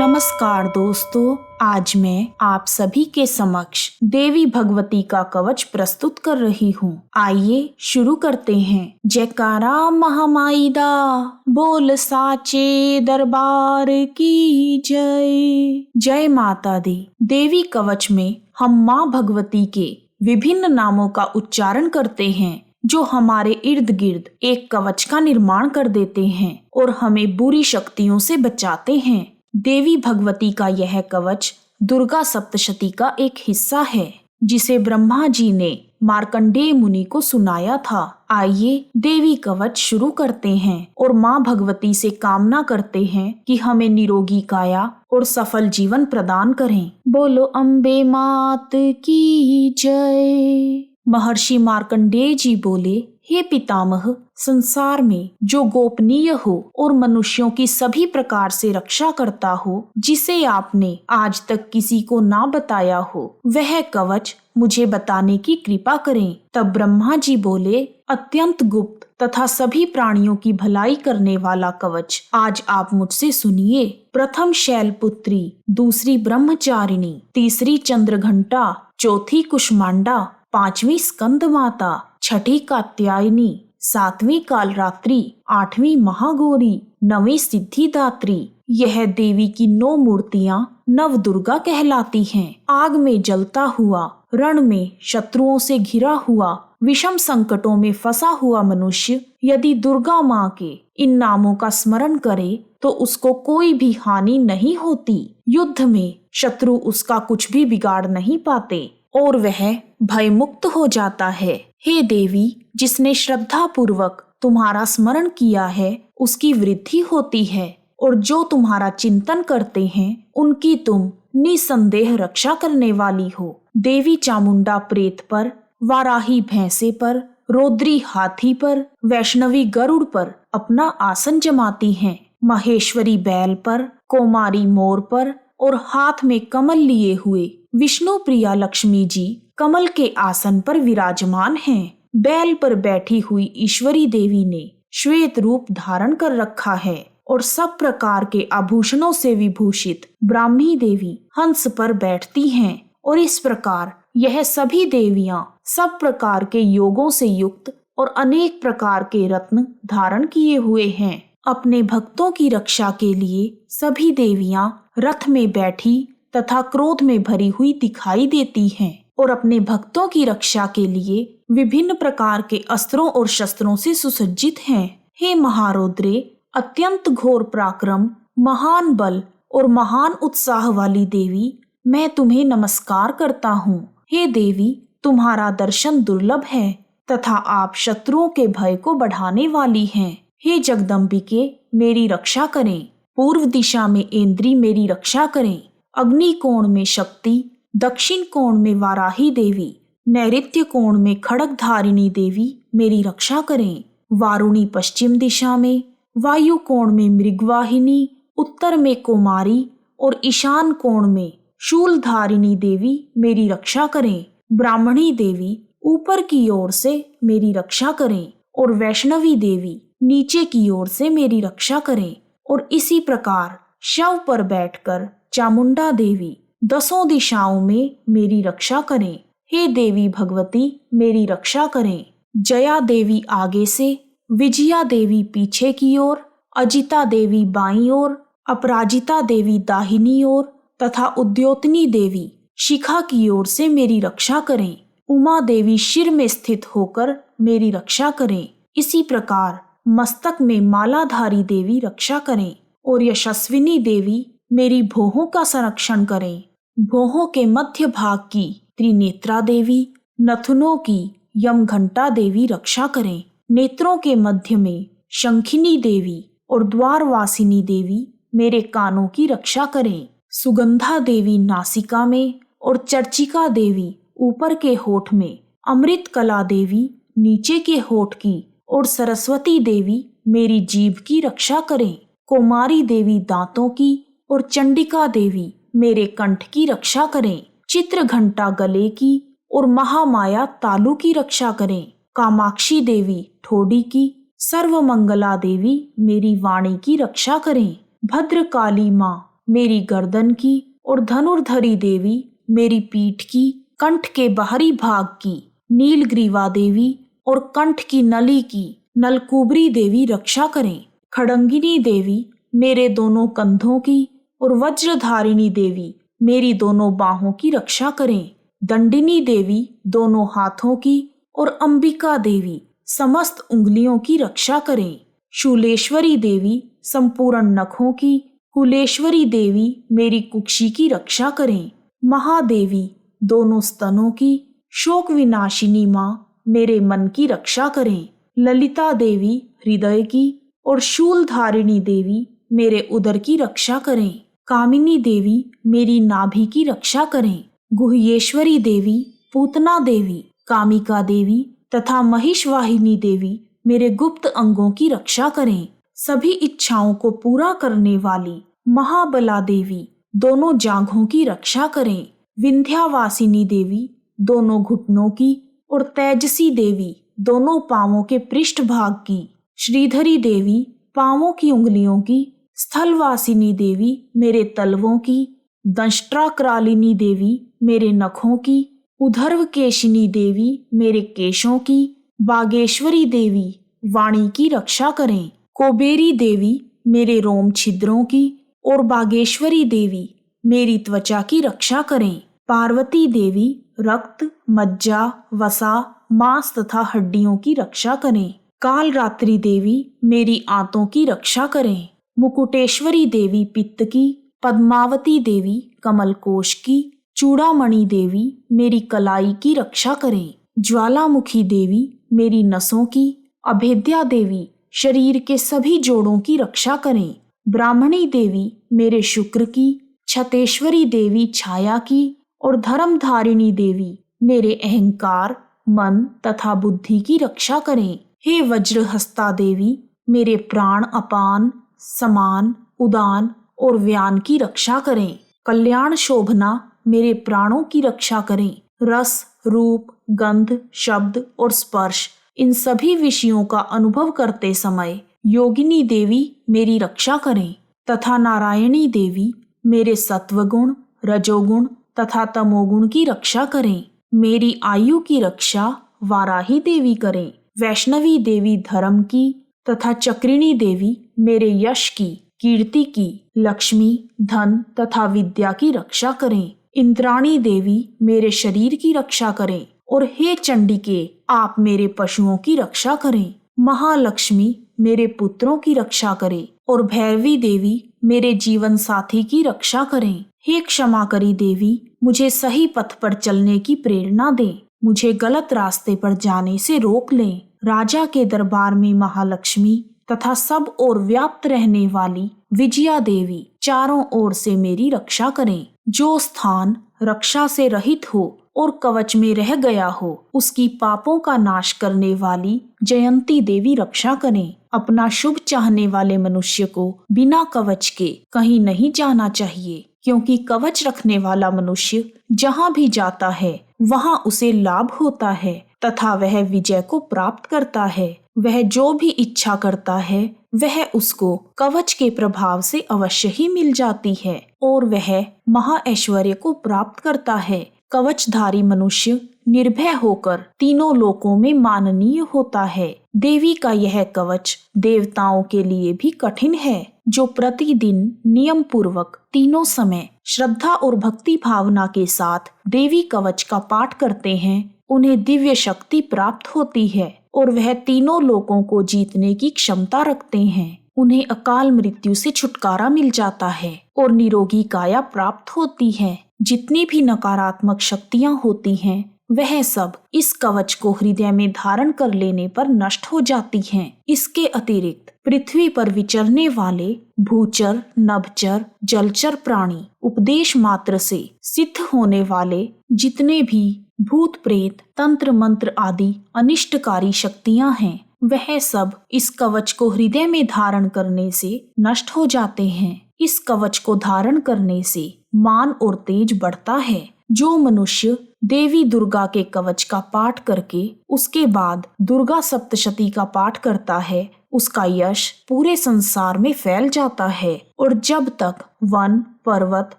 नमस्कार दोस्तों, आज मैं आप सभी के समक्ष देवी भगवती का कवच प्रस्तुत कर रही हूँ। आइए शुरू करते हैं। जयकारा महामाई दा, बोल साचे दरबार की जय। जय माता दी। देवी कवच में हम माँ भगवती के विभिन्न नामों का उच्चारण करते हैं जो हमारे इर्द गिर्द एक कवच का निर्माण कर देते हैं और हमें बुरी शक्तियों से बचाते हैं। देवी भगवती का यह कवच दुर्गा सप्तशती का एक हिस्सा है जिसे ब्रह्मा जी ने मार्कंडेय मुनि को सुनाया था। आइए देवी कवच शुरू करते हैं और माँ भगवती से कामना करते हैं कि हमें निरोगी काया और सफल जीवन प्रदान करें। बोलो अम्बे मात की जय। महर्षि मार्कंडेय जी बोले, हे पितामह, संसार में जो गोपनीय हो और मनुष्यों की सभी प्रकार से रक्षा करता हो, जिसे आपने आज तक किसी को ना बताया हो, वह कवच मुझे बताने की कृपा करें। तब ब्रह्मा जी बोले, अत्यंत गुप्त तथा सभी प्राणियों की भलाई करने वाला कवच आज आप मुझसे सुनिए। प्रथम शैलपुत्री, दूसरी ब्रह्मचारिणी, तीसरी चंद्रघंटा, चौथी कुष्मांडा, पांचवी स्कंद माता, छठी कात्यायनी, सातवीं कालरात्रि, आठवीं महागौरी, नवीं सिद्धिदात्री। यह देवी की 9 मूर्तियां नव दुर्गा कहलाती हैं। आग में जलता हुआ, रण में शत्रुओं से घिरा हुआ, विषम संकटों में फंसा हुआ मनुष्य यदि दुर्गा माँ के इन नामों का स्मरण करे तो उसको कोई भी हानि नहीं होती। युद्ध में शत्रु उसका कुछ भी बिगाड़ नहीं पाते और वह भयमुक्त हो जाता है। हे देवी, जिसने श्रद्धा पूर्वक तुम्हारा स्मरण किया है उसकी वृद्धि होती है और जो तुम्हारा चिंतन करते हैं उनकी तुम निसंदेह रक्षा करने वाली हो। देवी चामुंडा प्रेत पर, वाराही भैंसे पर, रौद्री हाथी पर, वैष्णवी गरुड़ पर अपना आसन जमाती हैं। महेश्वरी बैल पर, कोमारी मोर पर और हाथ में कमल लिए हुए विष्णु प्रिया लक्ष्मी जी कमल के आसन पर विराजमान हैं। बैल पर बैठी हुई ईश्वरी देवी ने श्वेत रूप धारण कर रखा है और सब प्रकार के आभूषणों से विभूषित ब्राह्मी देवी हंस पर बैठती हैं और इस प्रकार यह सभी देवियां सब प्रकार के योगों से युक्त और अनेक प्रकार के रत्न धारण किए हुए हैं। अपने भक्तों की रक्षा के लिए सभी देवियां रथ में बैठी तथा क्रोध में भरी हुई दिखाई देती हैं और अपने भक्तों की रक्षा के लिए विभिन्न प्रकार के अस्त्रों और शस्त्रों से सुसज्जित हैं। हे महारौद्रे, अत्यंत घोर पराक्रम, महान बल और महान उत्साह वाली देवी, मैं तुम्हें नमस्कार करता हूँ। हे देवी, तुम्हारा दर्शन दुर्लभ है तथा आप शत्रुओं के भय को बढ़ाने वाली हैं। हे जगदम्बिके, मेरी रक्षा करें। पूर्व दिशा में इंद्री मेरी रक्षा करें। अग्नि कोण में शक्ति, दक्षिण कोण में वाराही देवी, नैऋत्य कोण में खड्गधारिणी देवी मेरी रक्षा करें। वारुणी पश्चिम दिशा में, वायु कोण में मृगवाहिनी, उत्तर में कुमारी और ईशान कोण में शूलधारिणी देवी मेरी रक्षा करें। ब्राह्मणी देवी ऊपर की ओर से मेरी रक्षा करें और वैष्णवी देवी नीचे की ओर से मेरी रक्षा करें। और इसी प्रकार शव पर बैठकर चामुंडा देवी 10 दिशाओं में मेरी रक्षा करें। हे देवी भगवती, मेरी रक्षा करें। जया देवी आगे से, विजया देवी पीछे की ओर, अजिता देवी बाईं ओर, अपराजिता देवी दाहिनी ओर तथा उद्योतनी देवी शिखा की ओर से मेरी रक्षा करें। उमा देवी शिर में स्थित होकर मेरी रक्षा करें। इसी प्रकार मस्तक में मालाधारी देवी रक्षा करें और यशस्विनी देवी मेरी भौहों का संरक्षण करें। भौहों के मध्य भाग की त्रिनेत्रा देवी, नथुनों की यमघंटा देवी रक्षा करें। नेत्रों के मध्य में शंखिनी देवी और द्वारवासिनी देवी मेरे कानों की रक्षा करें। सुगंधा देवी नासिका में और चर्चिका देवी ऊपर के होठ में, अमृत कला देवी नीचे के होठ की और सरस्वती देवी मेरी जीभ की रक्षा करें। कुमारी देवी दांतों की और चंडिका देवी मेरे कंठ की रक्षा करें। चित्रघंटा गले की और महामाया तालू की रक्षा करें। कामाक्षी देवी ठोडी की, सर्वमंगला देवी मेरी वाणी की रक्षा करें। भद्रकाली माँ मेरी गर्दन की, और धनुर्धरी देवी मेरी पीठ की, कंठ के बाहरी भाग की, नीलग्रीवा देवी और कंठ की नली की, नलकुबरी देवी रक्षा करें। खड़ंगिनी देवी मेरे दोनों कंधों की, और वज्रधारिणी देवी मेरी दोनों बाहों की रक्षा करें। दंडिनी देवी दोनों हाथों की, और अंबिका देवी समस्त उंगलियों की रक्षा करें। शूलेश्वरी देवी संपूर्ण नखों की, कुलेश्वरी देवी मेरी कुक्षी की रक्षा करें। महादेवी दोनों स्तनों की, शोक विनाशिनी माँ मेरे मन की रक्षा करें। ललिता देवी हृदय की, और शूलधारिणी देवी मेरे उदर की रक्षा करें। कामिनी देवी मेरी नाभि की रक्षा करें। गुह्येश्वरी देवी, पूतना देवी, कामिका देवी तथा महिषवाहिनी देवी मेरे गुप्त अंगों की रक्षा करें। सभी इच्छाओं को पूरा करने वाली महाबला देवी दोनों जांघों की रक्षा करें। विंध्यावासिनी देवी दोनों घुटनों की, और तेजसी देवी दोनों पांवों के पृष्ठ भाग की। श्रीधरी देवी पांवों की उंगलियों की, स्थलवासिनी देवी मेरे तलवों की, दंष्ट्राक्रालिनी देवी मेरे नखों की, उधर्वकेशिनी देवी मेरे केशों की, बागेश्वरी देवी वाणी की रक्षा करें। कोबेरी देवी मेरे रोम छिद्रों की, और बागेश्वरी देवी मेरी त्वचा की रक्षा करें। पार्वती देवी रक्त, मज्जा, वसा, मांस तथा हड्डियों की रक्षा करें। कालरात्रि देवी मेरी आंतों की रक्षा करें। मुकुटेश्वरी देवी पित्त की, पद्मावती देवी कमलकोश की, चूड़ामणि देवी मेरी कलाई की रक्षा करें। ज्वालामुखी देवी मेरी नसों की, अभेद्या देवी शरीर के सभी जोड़ों की रक्षा करें। ब्राह्मणी देवी मेरे शुक्र की, छतेश्वरी देवी छाया की, और धर्मधारिणी देवी मेरे अहंकार, मन तथा बुद्धि की रक्षा करें। हे वज्रहस्ता देवी मेरे प्राण अपान, समान, उदान और व्यान की रक्षा करें। कल्याण शोभना मेरे प्राणों की रक्षा करें। रस, रूप, गंध, शब्द और स्पर्श इन सभी विषयों का अनुभव करते समय योगिनी देवी मेरी रक्षा करें, तथा नारायणी देवी मेरे सत्वगुण, रजोगुण तथा तमोगुण की रक्षा करें। मेरी आयु की रक्षा वाराही देवी करें। वैष्णवी देवी धर्म की, तथा चक्रिणी देवी मेरे यश की, कीर्ति की, लक्ष्मी, धन तथा विद्या की रक्षा करें। इंद्राणी देवी मेरे शरीर की रक्षा करें, और हे चंडिके आप मेरे पशुओं की रक्षा करें। महालक्ष्मी मेरे पुत्रों की रक्षा करें, और भैरवी देवी मेरे जीवन साथी की रक्षा करें। हे क्षमाकरी देवी मुझे सही पथ पर चलने की प्रेरणा दें, मुझे गलत रास्ते पर जाने से रोक लें। राजा के दरबार में महालक्ष्मी तथा सब ओर व्याप्त रहने वाली विजया देवी चारों ओर से मेरी रक्षा करें। जो स्थान रक्षा से रहित हो और कवच में रह गया हो, उसकी पापों का नाश करने वाली जयंती देवी रक्षा करें। अपना शुभ चाहने वाले मनुष्य को बिना कवच के कहीं नहीं जाना चाहिए, क्योंकि कवच रखने वाला मनुष्य जहाँ भी जाता है वहाँ उसे लाभ होता है तथा वह विजय को प्राप्त करता है। वह जो भी इच्छा करता है वह उसको कवच के प्रभाव से अवश्य ही मिल जाती है, और वह महाऐश्वर्य को प्राप्त करता है। कवचधारी मनुष्य निर्भय होकर तीनों लोकों में माननीय होता है। देवी का यह कवच देवताओं के लिए भी कठिन है। जो प्रतिदिन नियम पूर्वक तीनों समय श्रद्धा और भक्ति भावना के साथ देवी कवच का पाठ करते हैं, उन्हें दिव्य शक्ति प्राप्त होती है और वह तीनों लोकों को जीतने की क्षमता रखते हैं। उन्हें अकाल मृत्यु से छुटकारा मिल जाता है और निरोगी काया प्राप्त होती है। जितनी भी नकारात्मक शक्तियां होती हैं वह सब इस कवच को हृदय में धारण कर लेने पर नष्ट हो जाती हैं। इसके अतिरिक्त पृथ्वी पर विचरने वाले भूचर, नभचर, जलचर प्राणी, उपदेश मात्र से सिद्ध होने वाले जितने भी भूत प्रेत, तंत्र मंत्र आदि अनिष्टकारी शक्तियां हैं, वह सब इस कवच को हृदय में धारण करने से नष्ट हो जाते हैं। इस कवच को धारण करने से मान और तेज बढ़ता है जो मनुष्य देवी दुर्गा के कवच का पाठ करके उसके बाद दुर्गा सप्तशती का पाठ करता है, उसका यश पूरे संसार में फैल जाता है। और जब तक वन, पर्वत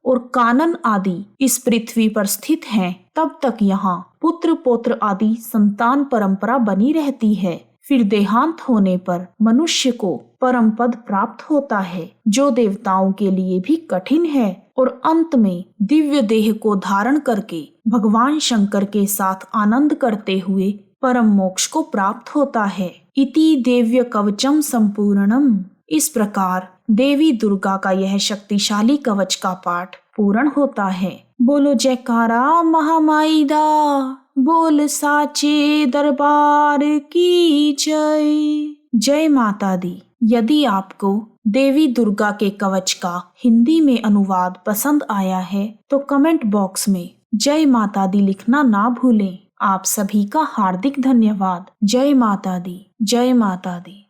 और कानन आदि इस पृथ्वी पर स्थित हैं, तब तक यहाँ पुत्र पौत्र आदि संतान परंपरा बनी रहती है। फिर देहांत होने पर मनुष्य को परम पद प्राप्त होता है, जो देवताओं के लिए भी कठिन है, और अंत में दिव्य देह को धारण करके भगवान शंकर के साथ आनंद करते हुए परम मोक्ष को प्राप्त होता है। इति देव्य कवचम संपूर्णम। इस प्रकार देवी दुर्गा का यह शक्तिशाली कवच का पाठ पूर्ण होता है। बोलो जयकारा महामाई दा, बोल साचे दरबार की जय। जय माता दी। यदि आपको देवी दुर्गा के कवच का हिंदी में अनुवाद पसंद आया है तो कमेंट बॉक्स में जय माता दी लिखना ना भूलें। आप सभी का हार्दिक धन्यवाद। जय माता दी, जय माता दी।